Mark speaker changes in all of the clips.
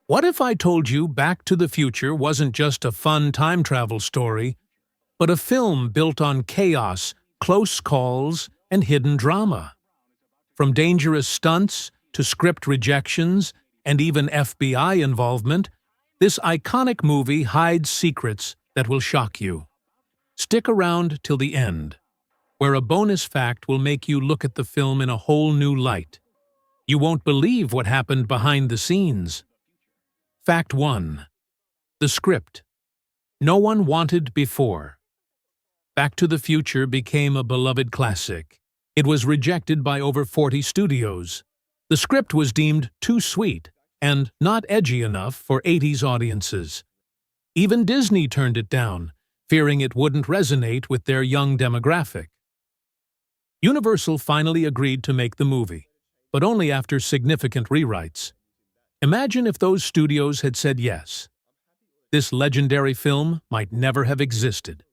Speaker 1: What if I told you Back to the Future wasn't just a fun time travel story, but a film built on chaos, close calls, and hidden drama? From dangerous stunts to script rejections and even FBI involvement, this iconic movie hides secrets that will shock you. Stick around till the end, where a bonus fact will make you look at the film in a whole new light. You won't believe what happened behind the scenes. Fact 1. The script. No one wanted before. Back to the Future became a beloved classic. It was rejected by over 40 studios. The script was deemed too sweet and not edgy enough for 80s audiences. Even Disney turned it down, fearing it wouldn't resonate with their young demographic. Universal finally agreed to make the movie, but only after significant rewrites. Imagine if those studios had said yes. This legendary film might never have existed.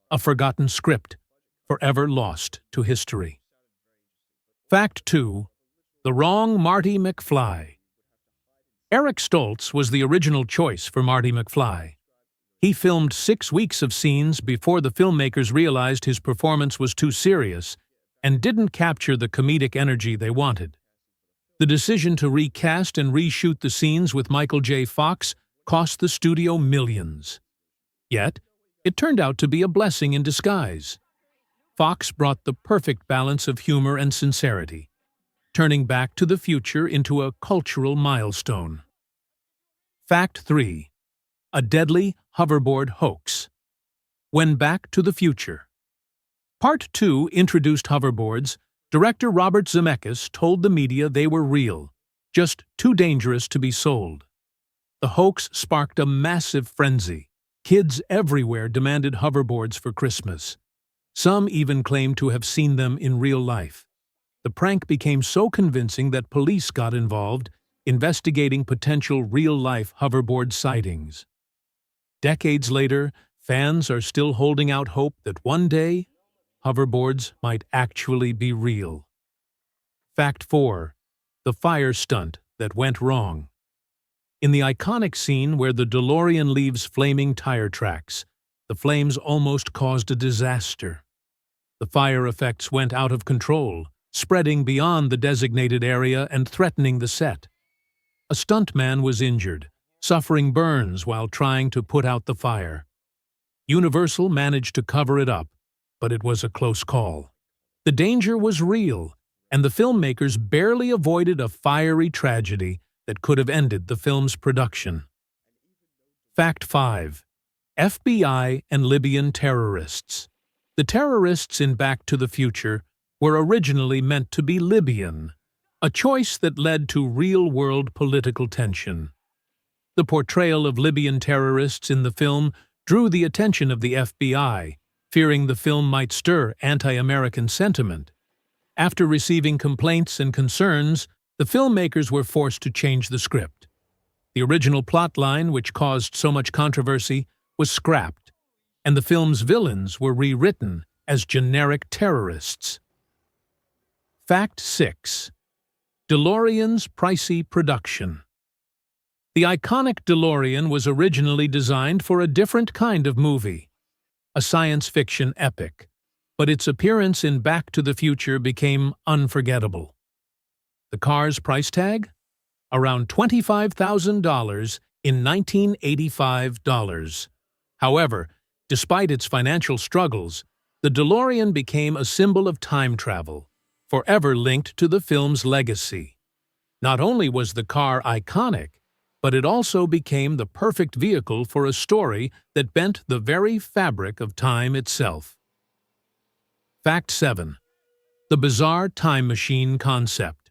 Speaker 1: A forgotten script, forever lost to history. Fact 2. The wrong Marty McFly. Eric Stoltz was the original choice for Marty McFly. He filmed 6 weeks of scenes before the filmmakers realized his performance was too serious and didn't capture the comedic energy they wanted. The decision to recast and reshoot the scenes with Michael J. Fox cost the studio millions. Yet, it turned out to be a blessing in disguise. Fox brought the perfect balance of humor and sincerity, turning Back to the Future into a cultural milestone. Fact 3. A deadly hoverboard hoax. When Back to the Future. Part 2 introduced hoverboards. Director Robert Zemeckis told the media they were real, just too dangerous to be sold. The hoax sparked a massive frenzy. Kids everywhere demanded hoverboards for Christmas. Some even claimed to have seen them in real life. The prank became so convincing that police got involved, investigating potential real-life hoverboard sightings. Decades later, fans are still holding out hope that one day, hoverboards might actually be real. Fact 4. The fire stunt that went wrong. In the iconic scene where the DeLorean leaves flaming tire tracks, the flames almost caused a disaster. The fire effects went out of control, spreading beyond the designated area and threatening the set. A stuntman was injured, suffering burns while trying to put out the fire. Universal managed to cover it up, but it was a close call. The danger was real, and the filmmakers barely avoided a fiery tragedy that could have ended the film's production. Fact 5. FBI and Libyan terrorists. The terrorists in Back to the Future were originally meant to be Libyan, a choice that led to real-world political tension. The portrayal of Libyan terrorists in the film drew the attention of the FBI, fearing the film might stir anti-American sentiment. After receiving complaints and concerns, the filmmakers were forced to change the script. The original plotline, which caused so much controversy, was scrapped, and the film's villains were rewritten as generic terrorists. Fact 6. DeLorean's pricey production. The iconic DeLorean was originally designed for a different kind of movie, a science fiction epic, but its appearance in Back to the Future became unforgettable. The car's price tag? Around $25,000 in 1985 dollars. However, despite its financial struggles, the DeLorean became a symbol of time travel, forever linked to the film's legacy. Not only was the car iconic, but it also became the perfect vehicle for a story that bent the very fabric of time itself. Fact 7. The bizarre time machine concept.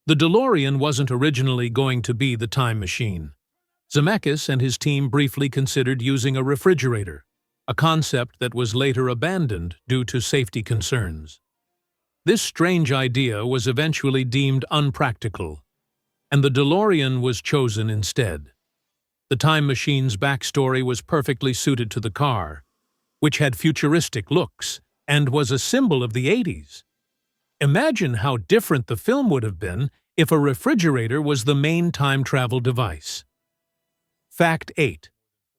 Speaker 1: The DeLorean wasn't originally going to be the time machine. Zemeckis and his team briefly considered using a refrigerator, a concept that was later abandoned due to safety concerns. This strange idea was eventually deemed unpractical, and the DeLorean was chosen instead. The time machine's backstory was perfectly suited to the car, which had futuristic looks and was a symbol of the 80s. Imagine how different the film would have been if a refrigerator was the main time travel device. Fact 8.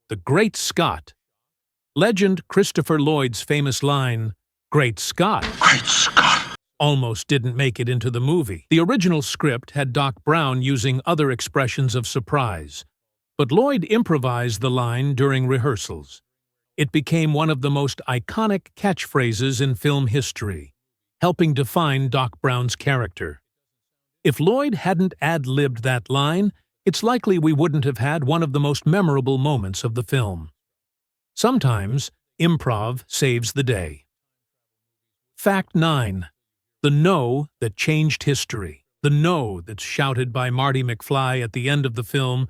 Speaker 1: The Great Scott. Legend Christopher Lloyd's famous line, "Great Scott,"
Speaker 2: Great Scott!
Speaker 1: almost didn't make it into the movie. The original script had Doc Brown using other expressions of surprise, but Lloyd improvised the line during rehearsals. It became one of the most iconic catchphrases in film history, helping define Doc Brown's character. If Lloyd hadn't ad-libbed that line, it's likely we wouldn't have had one of the most memorable moments of the film. Sometimes, improv saves the day. Fact 9. The no that changed history. The no that's shouted by Marty McFly at the end of the film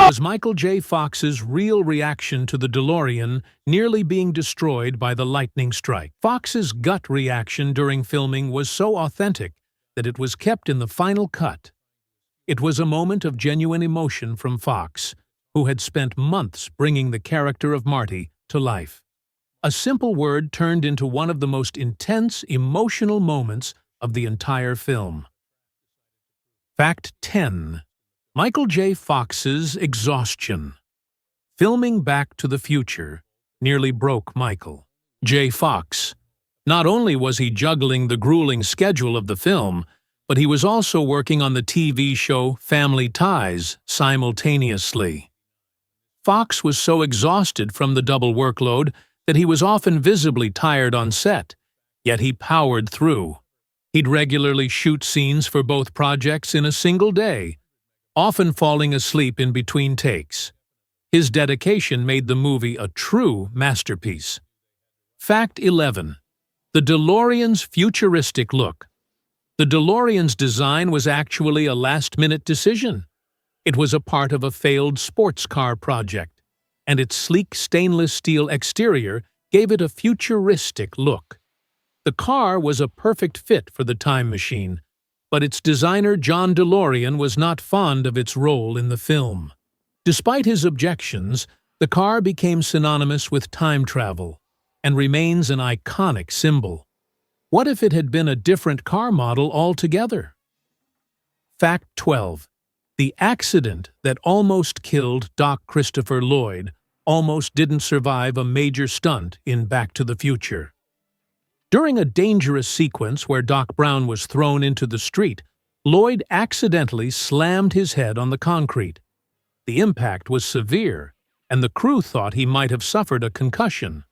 Speaker 1: was Michael J. Fox's real reaction to the DeLorean nearly being destroyed by the lightning strike. Fox's gut reaction during filming was so authentic that it was kept in the final cut. It was a moment of genuine emotion from Fox, who had spent months bringing the character of Marty to life. A simple word turned into one of the most intense, emotional moments of the entire film. Fact 10. Michael J. Fox's exhaustion. Filming Back to the Future nearly broke Michael J. Fox. Not only was he juggling the grueling schedule of the film, but he was also working on the TV show Family Ties simultaneously. Fox was so exhausted from the double workload that he was often visibly tired on set, yet he powered through. He'd regularly shoot scenes for both projects in a single day, often falling asleep in between takes. His dedication made the movie a true masterpiece. Fact 11. The DeLorean's futuristic look. The DeLorean's design was actually a last-minute decision. It was a part of a failed sports car project, and its sleek stainless steel exterior gave it a futuristic look. The car was a perfect fit for the time machine, but its designer John DeLorean was not fond of its role in the film. Despite his objections, the car became synonymous with time travel and remains an iconic symbol. What if it had been a different car model altogether? Fact 12. The accident that almost killed Doc Christopher Lloyd almost didn't survive a major stunt in Back to the Future. During a dangerous sequence where Doc Brown was thrown into the street, Lloyd accidentally slammed his head on the concrete. The impact was severe, and the crew thought he might have suffered a concussion.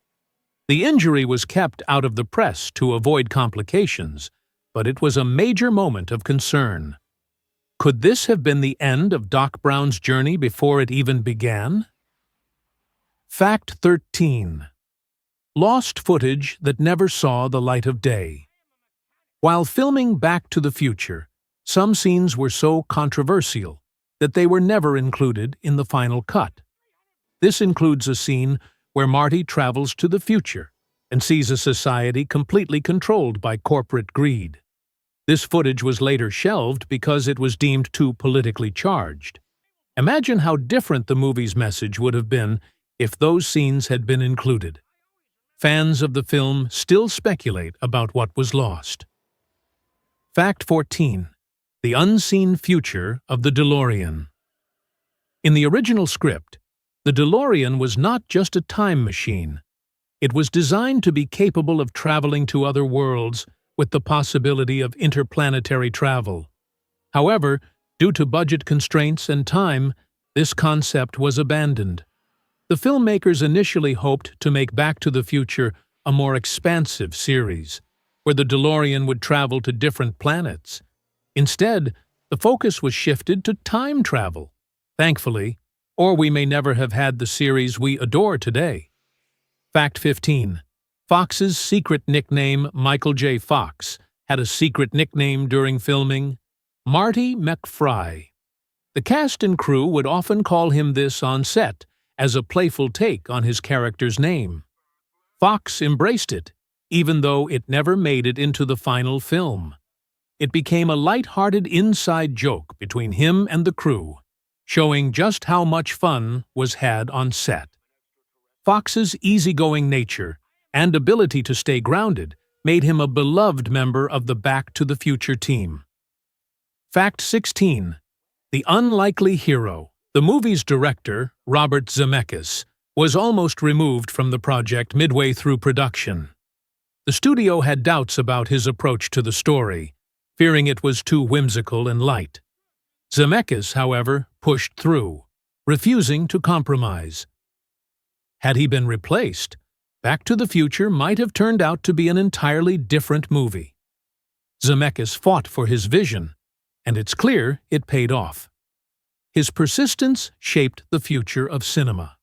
Speaker 1: The injury was kept out of the press to avoid complications, but it was a major moment of concern. Could this have been the end of Doc Brown's journey before it even began? Fact 13. Lost footage that never saw the light of day. While filming Back to the Future, some scenes were so controversial that they were never included in the final cut. This includes a scene where Marty travels to the future and sees a society completely controlled by corporate greed. This footage was later shelved because it was deemed too politically charged. Imagine how different the movie's message would have been if those scenes had been included. Fans of the film still speculate about what was lost. Fact 14. The unseen future of the DeLorean. In the original script, the DeLorean was not just a time machine. It was designed to be capable of traveling to other worlds with the possibility of interplanetary travel. However, due to budget constraints and time, this concept was abandoned. The filmmakers initially hoped to make Back to the Future a more expansive series, where the DeLorean would travel to different planets. Instead, the focus was shifted to time travel. Thankfully, or we may never have had the series we adore today. Fact 15. Fox's secret nickname, Michael J. Fox, had a secret nickname during filming, Marty McFly. The cast and crew would often call him this on set, as a playful take on his character's name. Fox embraced it, even though it never made it into the final film. It became a light-hearted inside joke between him and the crew, showing just how much fun was had on set. Fox's easygoing nature and ability to stay grounded made him a beloved member of the Back to the Future team. Fact 16. The unlikely hero, The movie's director, Robert Zemeckis, was almost removed from the project midway through production. The studio had doubts about his approach to the story, fearing it was too whimsical and light. Zemeckis, however, pushed through, refusing to compromise. Had he been replaced, Back to the Future might have turned out to be an entirely different movie. Zemeckis fought for his vision, and it's clear it paid off. His persistence shaped the future of cinema.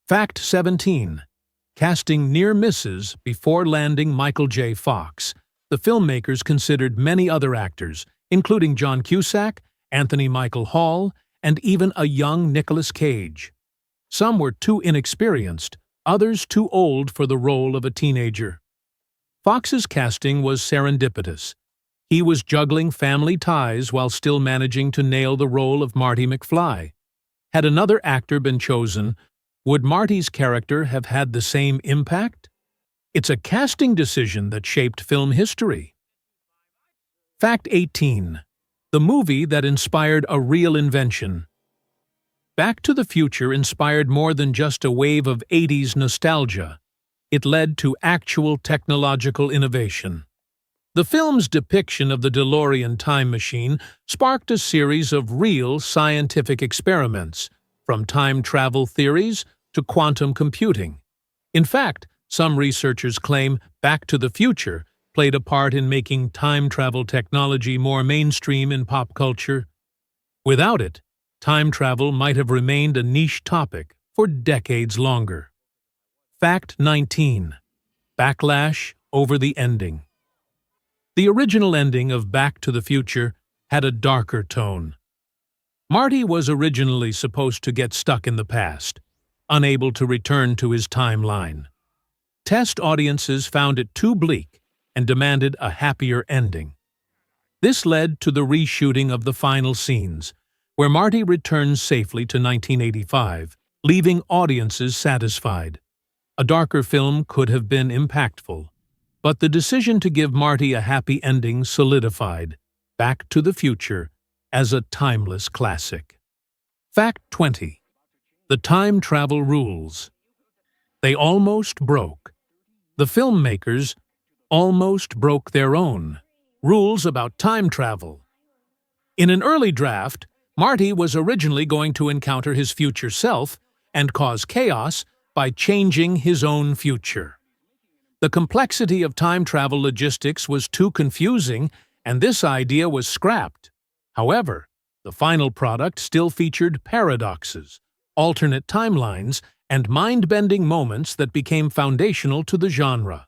Speaker 1: Fact 17. Casting near misses before landing Michael J. Fox, the filmmakers considered many other actors, including John Cusack, Anthony Michael Hall, and even a young Nicolas Cage. Some were too inexperienced, others too old for the role of a teenager. Fox's casting was serendipitous. He was juggling family ties while still managing to nail the role of Marty McFly. Had another actor been chosen, would Marty's character have had the same impact? It's a casting decision that shaped film history. Fact 18. The movie that inspired a real invention. Back to the Future inspired more than just a wave of 80s nostalgia. It led to actual technological innovation. The film's depiction of the DeLorean time machine sparked a series of real scientific experiments, from time travel theories to quantum computing. In fact, some researchers claim Back to the Future played a part in making time travel technology more mainstream in pop culture. Without it, time travel might have remained a niche topic for decades longer. Fact 19. Backlash over the ending. The original ending of Back to the Future had a darker tone. Marty was originally supposed to get stuck in the past, unable to return to his timeline. Test audiences found it too bleak and demanded a happier ending. This led to the reshooting of the final scenes, where Marty returns safely to 1985, leaving audiences satisfied. A darker film could have been impactful, but the decision to give Marty a happy ending solidified Back to the Future as a timeless classic. Fact 20. The time travel rules. They almost broke. The filmmakers almost broke their own rules about time travel. In an early draft, Marty was originally going to encounter his future self and cause chaos by changing his own future. The complexity of time travel logistics was too confusing, and this idea was scrapped. However, the final product still featured paradoxes, alternate timelines, and mind-bending moments that became foundational to the genre.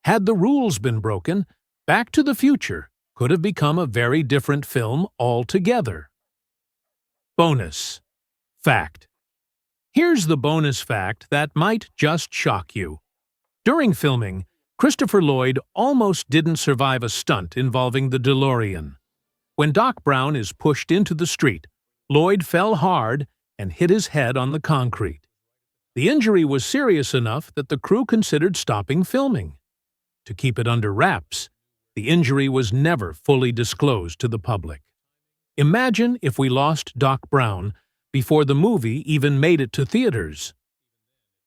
Speaker 1: Had the rules been broken, Back to the Future could have become a very different film altogether. Bonus fact. Here's the bonus fact that might just shock you. During filming, Christopher Lloyd almost didn't survive a stunt involving the DeLorean. When Doc Brown is pushed into the street, Lloyd fell hard and hit his head on the concrete. The injury was serious enough that the crew considered stopping filming. To keep it under wraps, the injury was never fully disclosed to the public. Imagine if we lost Doc Brown before the movie even made it to theaters.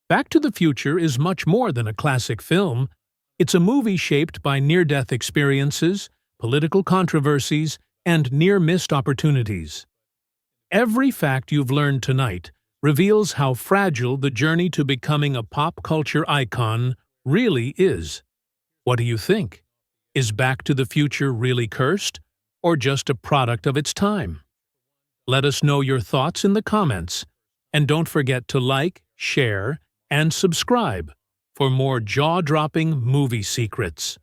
Speaker 1: Back to the Future is much more than a classic film. It's a movie shaped by near-death experiences, political controversies, and near-missed opportunities. Every fact you've learned tonight reveals how fragile the journey to becoming a pop culture icon really is. What do you think? Is Back to the Future really cursed, or just a product of its time? Let us know your thoughts in the comments, and don't forget to like, share, and subscribe for more jaw-dropping movie secrets.